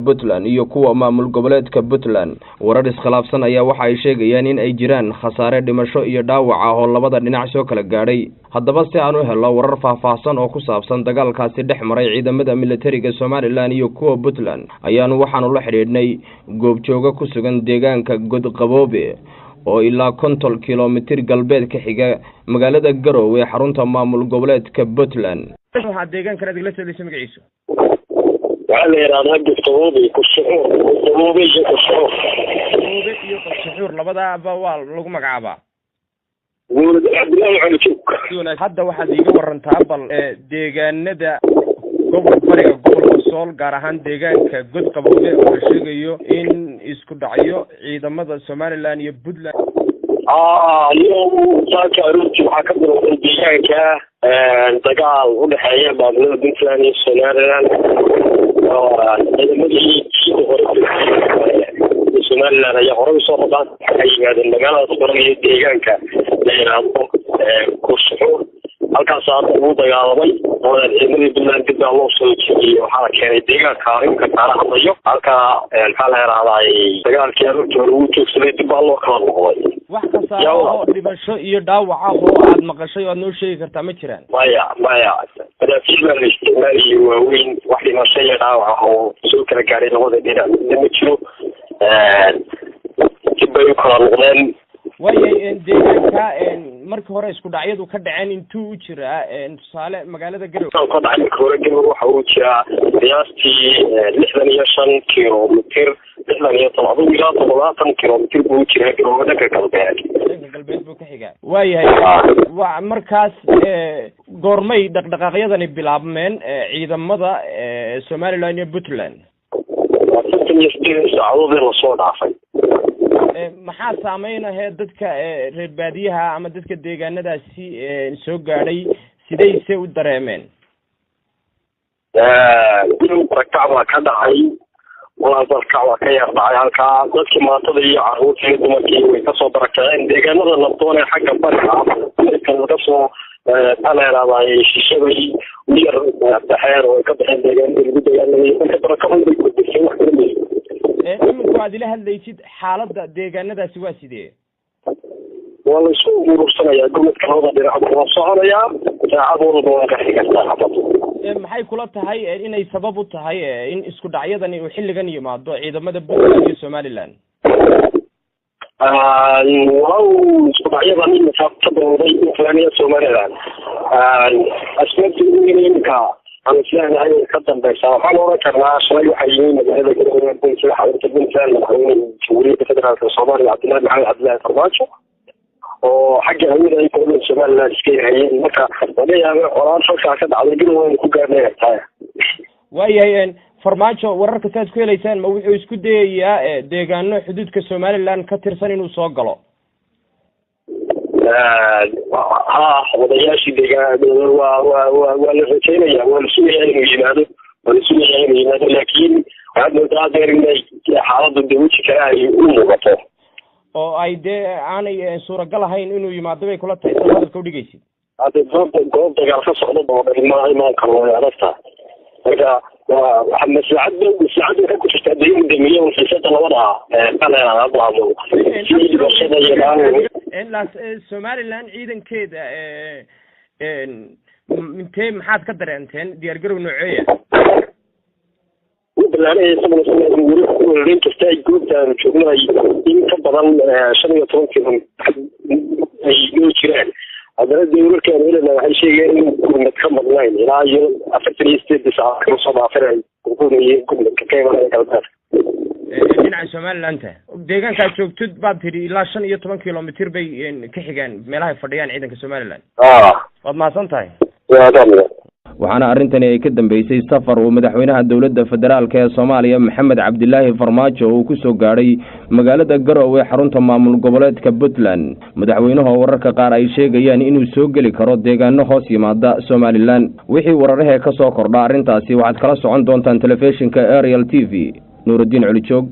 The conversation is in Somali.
Puntland iyo kuwa maamul goboleedka Puntland warar iskhilaafsan ayaa waxa ay sheegayaan in ay jiraan khasaare dhimasho iyo dhaawac ah oo labada dhinac soo kala gaadhay. Haddaba si aan u helo warar faahfaahsan oo ku saabsan dagaalkaasi dhex maray ciidamada militariga Somaliland iyo kuwa Puntland ayaanu waxaanu la xiriirnay goobjooga ku sugan deegaanka Godqaboobe oo ilaa 50 kiiloomitir galbeed ka xiga magaalada Garowe xarunta maamul goboleedka Puntland. waxa deegaanka la soo magaciisu وعلى إيران قبوبي كشعور قبوبي كشعور قبوبي كشعور لبدا بوال لغو مقعبا ولد عبد الله على شوك hadda waxaad iiga warantaa bal deegaanada gobolka Sool gaar ahaan deegaanka Godqaboobe oo sheegayo in isku dhacyo ciidamada Somaliland iyo Puntland اليوم ساكا روتي وحكبروا الديانكا دقال ودحيا بابلو بنتلاني Somaliland Somaliland ayaa hore u soo qodaan ayay magaalada Soomaalida deegaanka leeyahay Kosovo halkaas uu dagaalamay oo ciidamadii Puntland dib loo soo jeediyay waxa keenay deegaanka arrinka taariikhda halka maxaa la yiraahdaa dagaalkii ruuxda uu joogsaday dib loo kala noqday wax kasta oo dhibasho iyo dhaawac ah oo aad maqashay oo noo sheegi kartaa ma jiraan maya dadkiina la isticmaalay waaweyn wax dhibasho iyo dhaawac oo soo kala gaaray labada dhinac ma jiro dib kala noqdeen way deegaanka markii hore isku dhacyadu ka dhaceen intuu u jiraa tusaale magaalada Garowe ka dhacay hore Garowe waxa uu jiraa qiyaastii 65 kiiloomitir 67 kiiloomitir buu jiraa Garowe dhanka galbeed buu ka xigaa waayahay markaas goormay dhaqdhaqaaqyadani bilaabmeen ciidamada Somaliland iyo Puntland saacadood la soo dhaafay maxaa saameynaya dadka reer baadiyaha ama dadka deegaanadaasi soo gaadhay sidayse u dareemeen barakac ka dhacay walaal barakac ka yar dhacay halka dadkii maatada iyo carruurtii dumarkii way ka soo barakaceen deegaanada nabdoon ee xagga bariga marka laga soo taleeraday shishaday yar dhaxeer oo ka baxeen deegaanada barakac way ku disay wax kale iminku aad ila hadlaysid xaaladda deegaanadaasi waa sidee wala soo urursanaya gobolka labada dhinac oo soconaya saacad walba waa ka xigtaa maxay kula tahay inay sabab u tahay in isku dhacyadani uu xilligan yimaado ciidamada Puntland iyo Somaliland isku dhacyadani sababta Puntland iyo Somaliland asbaabta weynka أنا سلام عليه كتب بس أنا وراك أنا شوي وحيين هذا كده يكون في حوالي بنتان من شوري بفترة الصومال عبد الله فرماشو وحاجة هنا يكون الشمال الاسكي هين مكة وليه وران شو شاكد على الجنوب كوجانية تاعه وياين فرماشو ورك تاس كويليسان ما وحو isku dayaya deegaano xuduudka Somaliland ka tirsan inuu soo galo wadayaashii deegaanada waa la rajaynaya waa la sugayaa inuu yimaado laakiin waxaad moodaa inay xaaladda dawiji kale ay u muuqato oo ay dee aanay suuragal ahayn inuu yimaado bay kula tahay soo hadalka u dhigaysid hadda goob dagaal ka socda oo imaan karo way adagtaa marka waxa maslaxad ka ku jirta damiye oo xiisada labada kaleena hadlaamo Somaliland ciidankeeda intee maxaad ka dareenteen diyaar garow nooceeya Puntland sababta kasta ay goobtaan joognay in ka badan 15 kiiloomitir ay jiraan hadana dawladda Kenya waxay sheegeen in gurmad ka madnayn ilaa iyo 48 saac ka soo dhaafay gurmadka ka imanaya galbeed dhinaca Somaliland deegaanka joogtid baad tiri ilaa 15 kiiloomitir bay ka xigaan meelaha fadhiyaan ciidanka Somaliland waad maasan tahay waxaana arrintani ay ka dambeysay safar uu madaxweynaha dawladda federaalka ee Soomaaliya Maxamed Cabdilaahi Farmaajo uu ku soo gaaray magaalada Garowe xarunta maamul goboleedka Puntland madaxweynaha wararka qaar ay sheegayaan inuu soo gali karo deegaano hoos yimaada Somaliland wixii wararka ka soo kordha arrintaasi waxaad kala socon doontaan telefishinka Aerial TV Nuruddin Culijoog